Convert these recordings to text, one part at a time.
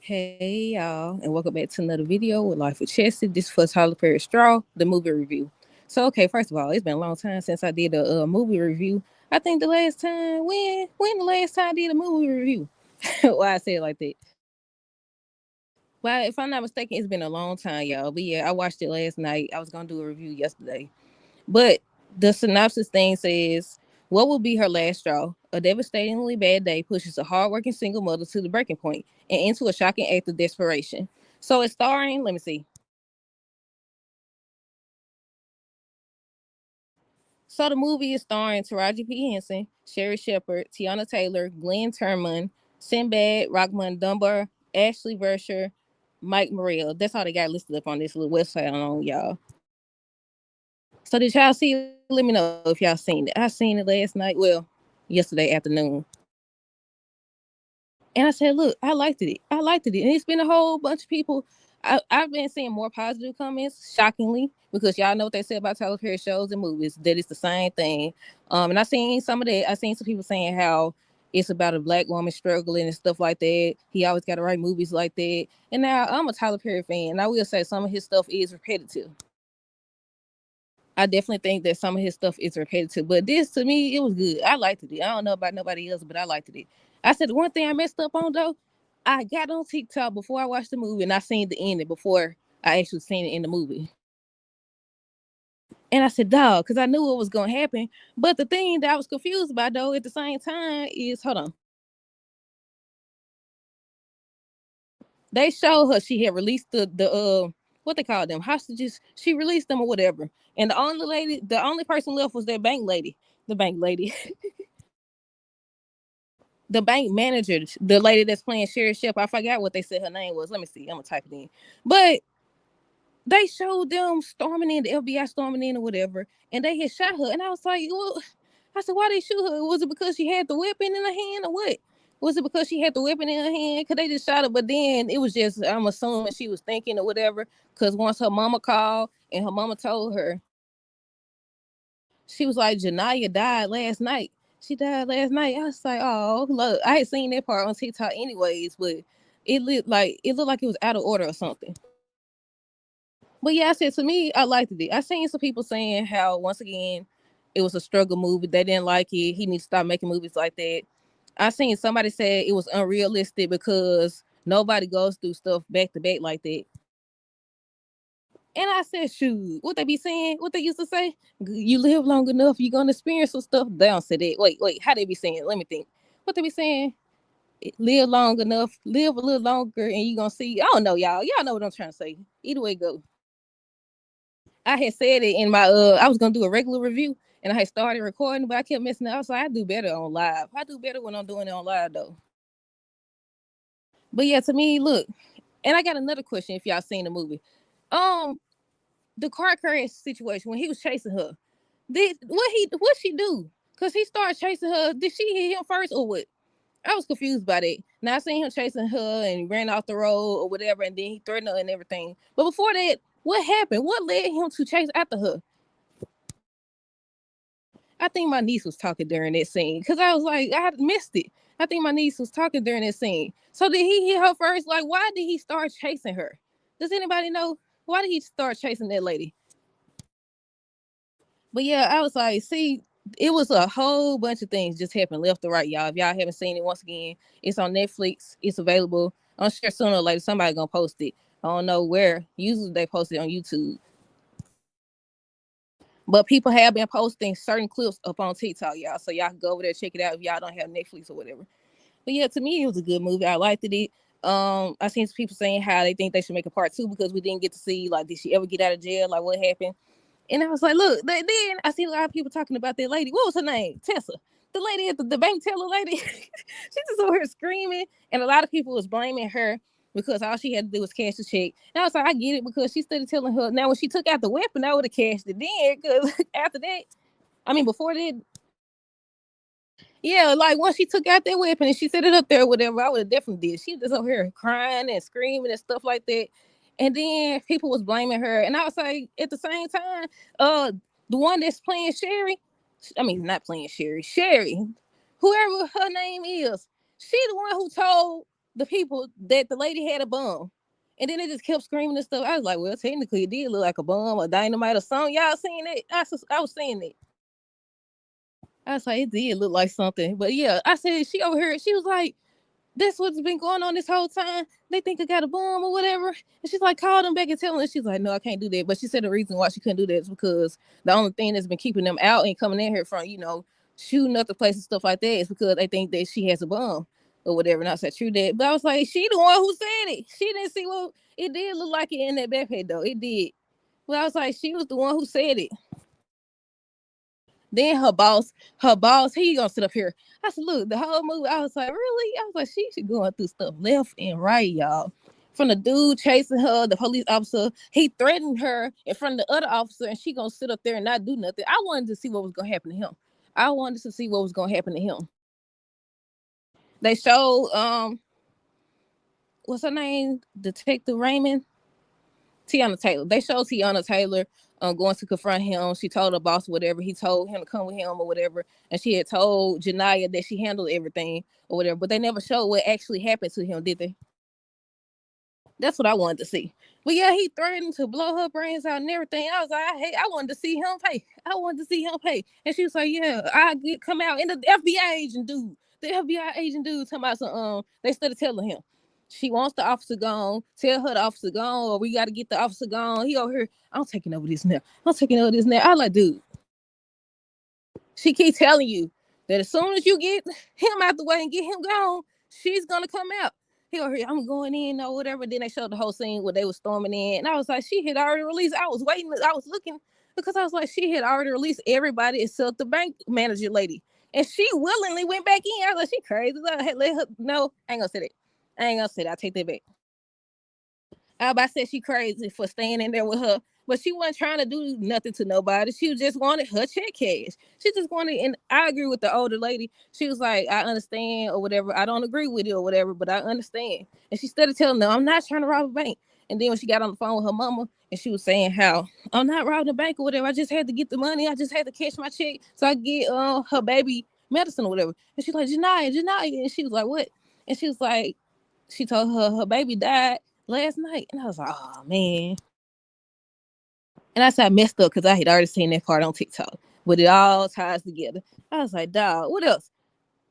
Hey y'all, and welcome back to another video with Life with Chessie. This for Tyler Perry Straw, the movie review. So, okay, first of all, it's been a long time since I did a movie review. I think the last time, when the last time I did a movie review? Why I say it like that? Well, if I'm not mistaken, it's been a long time, y'all. But yeah, I watched it last night. I was gonna do a review yesterday. But the synopsis thing says, what will be her last straw? A devastatingly bad day pushes a hardworking single mother to the breaking point and into a shocking act of desperation. So it's starring, let me see. So the movie is starring Taraji P. Henson, Sherry Shepard, Tiana Taylor, Glenn Turman, Sinbad, Rockman Dunbar, Ashley Versher, Mike Morrell. That's all they got listed up on this little website on y'all. So did y'all see it? Let me know if y'all seen it. I seen it last night. Well, yesterday afternoon. And I said, look, I liked it. I liked it. And it's been a whole bunch of people. I've been seeing more positive comments, shockingly, because y'all know what they say about Tyler Perry shows and movies, that it's the same thing. And I seen some of that. I seen some people saying how it's about a black woman struggling and stuff like that. He always got to write movies like that. And now I'm a Tyler Perry fan. And I will say some of his stuff is repetitive. I definitely think that some of his stuff is repetitive, but this to me, it was good. I liked it. I don't know about nobody else, but I liked it. I said the one thing I messed up on though, I got on TikTok before I watched the movie and I seen the ending before I actually seen it in the movie. And I said, dog, because I knew what was gonna happen. But the thing that I was confused about though at the same time is hold on. They showed her she had released the what they call them hostages. She released them or whatever. And the only person left was that bank lady. The bank lady. The bank manager, the lady that's playing Sherry Shep, I forgot what they said her name was. Let me see. I'm gonna type it in. But they showed them storming in, the FBI storming in or whatever, and they had shot her. And I was like, well, I said, why they shoot her? Was it because she had the weapon in her hand or what? Was it because she had the weapon in her hand? Cause they just shot her, but then it was just I'm assuming she was thinking or whatever. Cause once her mama called and her mama told her, she was like, Janaya died last night. She died last night. I was like, oh, look, I had seen that part on TikTok anyways, but it looked like it was out of order or something. But yeah, I said to me, I liked it. I seen some people saying how once again it was a struggle movie. They didn't like it. He needs to stop making movies like that. I seen somebody say it was unrealistic because nobody goes through stuff back to back like that. And I said, shoot, what they be saying, what they used to say, you live long enough, you're gonna experience some stuff. They don't say that. Wait, how they be saying? Let me think. What they be saying? Live long enough, live a little longer, and you gonna see. I don't know, y'all. Y'all know what I'm trying to say. Either way, go. I had said it in my I was gonna do a regular review, and I had started recording, but I kept messing up. I was like, I do better on live. I do better when I'm doing it on live though. But yeah, to me, look, and I got another question. If y'all seen the movie, um, the car crash situation when he was chasing her. What she do? Cause he started chasing her. Did she hit him first or what? I was confused by that. Now I seen him chasing her and he ran off the road or whatever, and then he threatened her and everything. But before that, what happened? What led him to chase after her? I think my niece was talking during that scene because I was like, I missed it. I think my niece was talking during that scene. So did he hit her first? Like, why did he start chasing her? Does anybody know? Why did he start chasing that lady? But yeah, I was like, see, it was a whole bunch of things just happened left to right, y'all. If y'all haven't seen it, once again, it's on Netflix. It's available. I'm sure sooner or later somebody gonna post it. I don't know where. Usually they post it on YouTube. But people have been posting certain clips up on TikTok, y'all. So y'all can go over there check it out if y'all don't have Netflix or whatever. But yeah, to me it was a good movie. I liked it. I seen some people saying how they think they should make a part two because we didn't get to see like did she ever get out of jail, like what happened. And I was like, look, then I see a lot of people talking about that lady. What was her name? Tessa. The lady at the bank teller lady. She just over here screaming. And a lot of people was blaming her because all she had to do was cash the check. And I was like, I get it because she started telling her. Now, when she took out the weapon, I would have cashed it then. Because after that, I mean, before that, yeah, like once she took out that weapon and she set it up there, or whatever, I would have definitely did. She was over here crying and screaming and stuff like that. And then people was blaming her, and I was like, at the same time, uh, the one that's playing Sherry, I mean, not playing Sherry, Sherry, whoever her name is, she the one who told. the people that the lady had a bomb. And then they just kept screaming and stuff. I was like, well, technically it did look like a bomb or dynamite or something. Y'all seen it? I was seeing it. I was like, it did look like something. But yeah, I said, she over here, she was like, that's what's been going on this whole time. They think I got a bomb or whatever. And she's like, call them back and tell them. She's like, no, I can't do that. But she said the reason why she couldn't do that is because the only thing that's been keeping them out and coming in here from, shooting up the place and stuff like that is because they think that she has a bomb or whatever. And I said, true that. But I was like, she the one who said it. She didn't see what it did look like it in that backpack though. It did. But I was like, she was the one who said it. Then her boss, he gonna sit up here. I said, look, the whole movie, I was like, really? I was like, she should going through stuff left and right, y'all. From the dude chasing her, the police officer, he threatened her in front of the other officer, and she gonna sit up there and not do nothing. I wanted to see what was gonna happen to him. I wanted to see what was gonna happen to him. They showed what's her name? Detective Raymond? Tiana Taylor. They showed Tiana Taylor going to confront him. She told her boss whatever. He told him to come with him or whatever. And she had told Janiyah that she handled everything or whatever. But they never showed what actually happened to him, did they? That's what I wanted to see. But yeah, he threatened to blow her brains out and everything. I was like, I wanted to see him pay. I wanted to see him pay. And she was like, yeah, come out. And the FBI agent dude, talking about some, they started telling him. She wants the officer gone. Tell her the officer gone, or we got to get the officer gone. He over here. I'm taking over this now. I like, dude. She keep telling you that as soon as you get him out the way and get him gone, she's gonna come out. He over here, I'm going in or whatever. Then they showed the whole scene where they were storming in, and I was like, she had already released. I was waiting. I was looking because I was like, she had already released everybody except the bank manager lady, and she willingly went back in. I was like, she crazy. Let her. No, I ain't gonna say that. I take that back. I said she crazy for staying in there with her, but she wasn't trying to do nothing to nobody. She just wanted her check cash. She just wanted, and I agree with the older lady. She was like, I understand or whatever. I don't agree with it or whatever, but I understand. And she started telling them, I'm not trying to rob a bank. And then when she got on the phone with her mama, and she was saying how I'm not robbing a bank or whatever. I just had to get the money. I just had to cash my check so I get her baby medicine or whatever. And she's like, Janiyah. And she was like, what? And she was like, she told her baby died last night. And I was like, oh, man. And I said I messed up because I had already seen that part on TikTok. But it all ties together. I was like, dog, what else?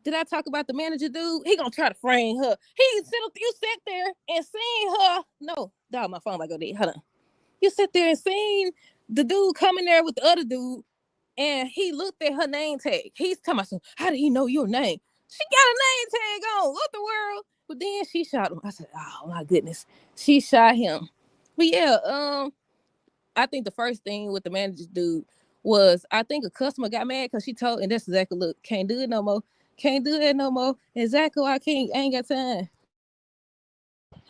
Did I talk about the manager dude? He gonna try to frame her. You sat there and seen her. No, dog, my phone might go dead. Hold on. You sit there and seen the dude coming there with the other dude, and he looked at her name tag. He's talking about, how did he know your name? She got a name tag on. What the world? But then she shot him. I said, oh my goodness. She shot him. But yeah, I think the first thing with the manager dude was, I think a customer got mad because she told, and that's exactly, look, can't do it no more. Can't do that no more. Exactly, I ain't got time.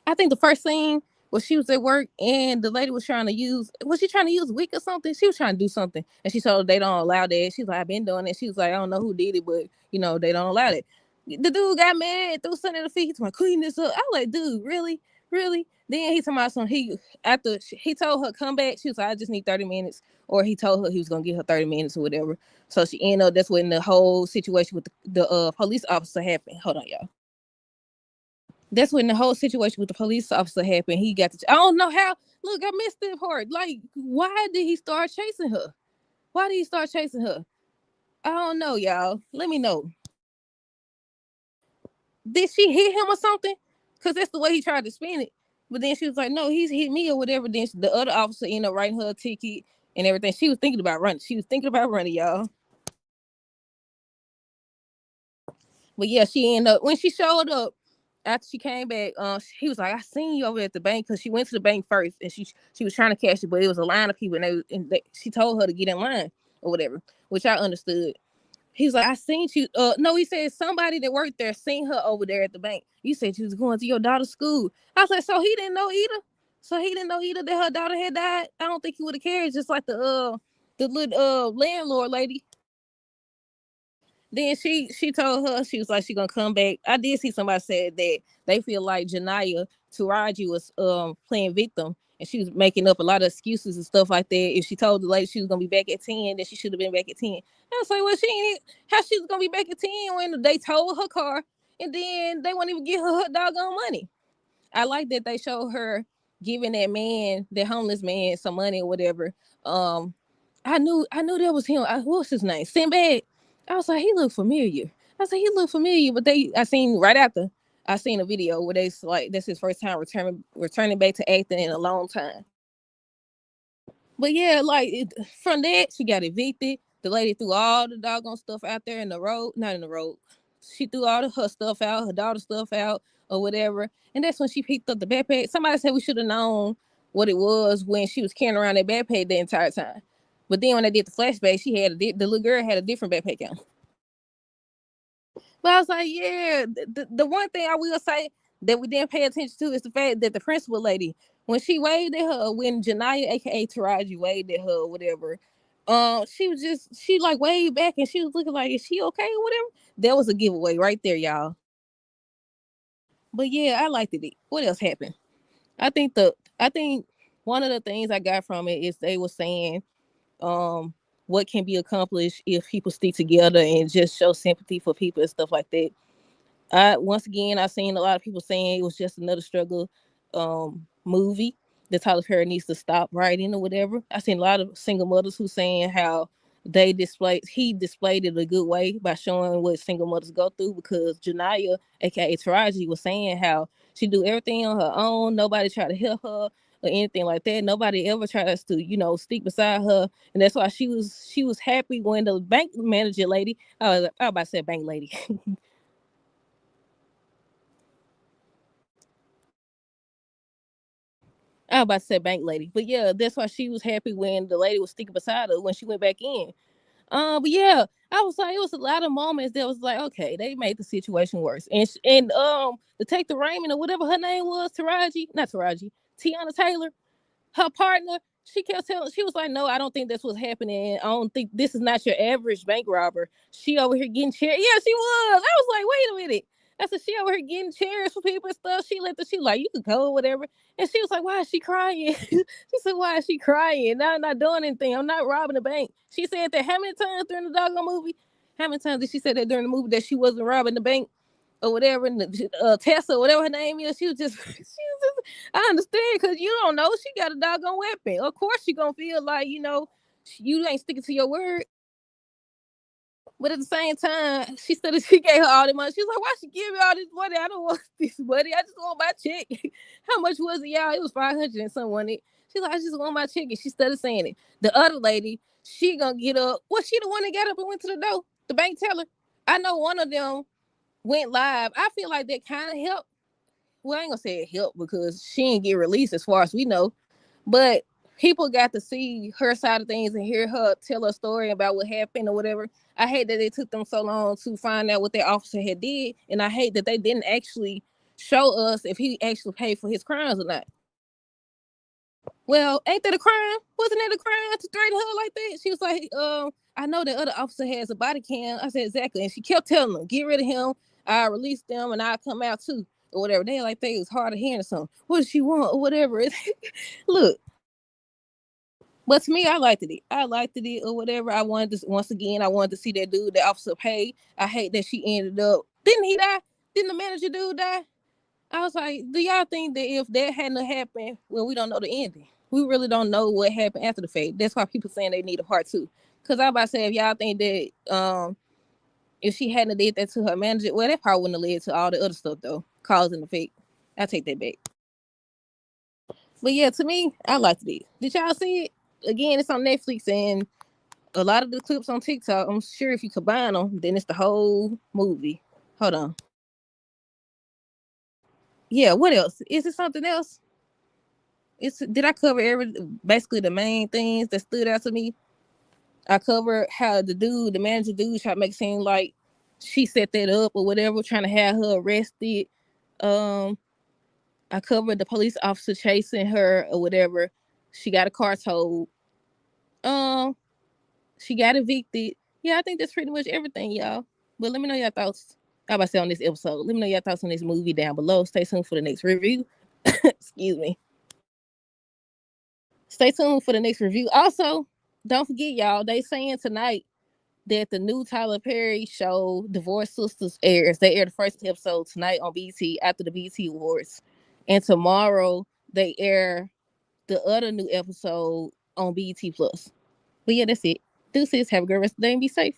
I think the first thing was she was at work and the lady was she trying to use WIC or something? She was trying to do something. And she told her they don't allow that. She's like, I've been doing it. She was like, I don't know who did it, but they don't allow it. The dude got mad, threw something at the feet. He's like, clean this up. I was like, dude, really? Really? Then he talking about something. After he told her come back, she was like, I just need 30 minutes. Or he told her he was gonna give her 30 minutes or whatever. So she ended up, that's when the whole situation with the police officer happened. Hold on, y'all. That's when the whole situation with the police officer happened. He got I don't know how. Look, I missed that part. Like, why did he start chasing her? Why did he start chasing her? I don't know, y'all. Let me know. Did she hit him or something? Because that's the way he tried to spin it. But then she was like, no, he's hit me or whatever. Then the other officer ended up writing her a ticket and everything. She was thinking about running. Y'all. But yeah, she ended up, when she showed up, after she came back, he was like, I seen you over at the bank, because she went to the bank first and she was trying to cash it, but it was a line of people and she told her to get in line or whatever, which I understood. He was like, I seen you. No, he said somebody that worked there seen her over there at the bank. You said you was going to your daughter's school. I was like, so he didn't know either. That her daughter had died. I don't think he would have cared. Just like the little landlord lady. Then she told her, she was like, she gonna come back. I did see somebody said that they feel like Janiyah Taraji was playing victim, and she was making up a lot of excuses and stuff like that. If she told the lady she was gonna be back at 10, then she should have been back at 10. I was like, well, she ain't how she was gonna be back at 10 when they towed her car and then they won't even give her doggone money. I like that they showed her giving that man, that homeless man, some money or whatever. I knew that was him. What's his name? Sinbad. I was like, he looked familiar. I said he looked familiar, but I seen right after I seen a video where they like that's his first time returning back to acting in a long time. But yeah, like from that she got evicted. The lady threw all the doggone stuff out there in the road, not in the road. She threw all of her stuff out, her daughter's stuff out, or whatever. And that's when she picked up the backpack. Somebody said we should have known what it was when she was carrying around that backpack the entire time. But then when they did the flashback, she had the little girl had a different backpack on. But I was like, yeah, the one thing I will say that we didn't pay attention to is the fact that the principal lady, when she waved at her, when Janiyah, aka Taraji, waved at her or whatever, she like waved back and she was looking like, is she okay or whatever? That was a giveaway right there, y'all. But yeah, I liked it. What else happened? I think one of the things I got from it is they were saying what can be accomplished if people stick together and just show sympathy for people and stuff like that. Once again, I've seen a lot of people saying it was just another struggle movie that Tyler Perry needs to stop writing or whatever. I've seen a lot of single mothers who saying how he displayed it a good way by showing what single mothers go through, because Janiyah, aka Taraji, was saying how she do everything on her own. Nobody try to help her or anything like that. Nobody ever tries to, stick beside her. And that's why she was happy when the bank manager lady, I was about to say bank lady. I was about to say bank lady, but yeah, that's why she was happy when the lady was sticking beside her when she went back in. But yeah, I was like, it was a lot of moments that was like, okay, they made the situation worse. And Detective Raymond or whatever her name was, not Taraji, Tiana Taylor, her partner, she kept telling, she was like, no, I don't think that's what's happening. I don't think this is not your average bank robber. She over here getting chairs. Yeah, she was. I was like, wait a minute. I said, she over here getting chairs for people and stuff. She like, you could go or whatever. And she was like, why is she crying? She said, why is she crying? No, I'm not doing anything. I'm not robbing the bank. She said that how many times during the doggone movie? How many times did she say that during the movie that she wasn't robbing the bank? Or whatever, and Tessa, whatever her name is, she was just, I understand, because you don't know, she got a doggone weapon. Of course, she gonna feel like, you ain't sticking to your word. But at the same time, she said that she gave her all the money. She was like, why she give me all this money? I don't want this money. I just want my check. How much was it, y'all? It was 500 and something. She's like, I just want my check. And she started saying it. The other lady, she gonna get up. Was she the one that got up and went to the door? The bank teller? I know one of them went live. I feel like that kind of helped. Well, I ain't gonna say it helped because she didn't get released as far as we know. But people got to see her side of things and hear her tell her story about what happened or whatever. I hate that it took them so long to find out what their officer had did, and I hate that they didn't actually show us if he actually paid for his crimes or not. Well, ain't that a crime? Wasn't that a crime to threaten her like that? She was like, I know the other officer has a body cam. I said, exactly. And she kept telling them, get rid of him. I release them and I'll come out too. Or whatever. They like they was hard of hearing or something. What does she want? Or whatever. Look. But to me, I liked it. I liked it or whatever. I wanted to, once again, I wanted to see that dude, that officer pay. I hate that she ended up. Didn't he die? Didn't the manager dude die? I was like, do y'all think that if that hadn't happened, well, we don't know the ending. We really don't know what happened after the fact. That's why people saying they need a part two. Because I about to say, if y'all think that if she hadn't did that to her manager, well, that probably wouldn't have led to all the other stuff though, cause and effect. I take that back. But yeah, to me, I liked it. Did y'all see it? Again, it's on Netflix and a lot of the clips on TikTok. I'm sure if you combine them, then it's the whole movie. Hold on. Yeah, what else? Is it something else? Did I cover basically the main things that stood out to me? I covered how the manager dude, tried to make it seem like she set that up or whatever, trying to have her arrested. Um, I covered the police officer chasing her or whatever. She got a car towed. Um, she got evicted. Yeah, I think that's pretty much everything, y'all. But let me know your thoughts. How about say on this episode? Let me know your thoughts on this movie down below. Stay tuned for the next review. Excuse me. Stay tuned for the next review. Also, don't forget, y'all, they saying tonight that the new Tyler Perry show, Divorced Sisters, airs. They air the first episode tonight on BT after the BT Awards. And tomorrow they air the other new episode on BT Plus. But yeah, that's it. Deuces, have a good rest of the day and be safe.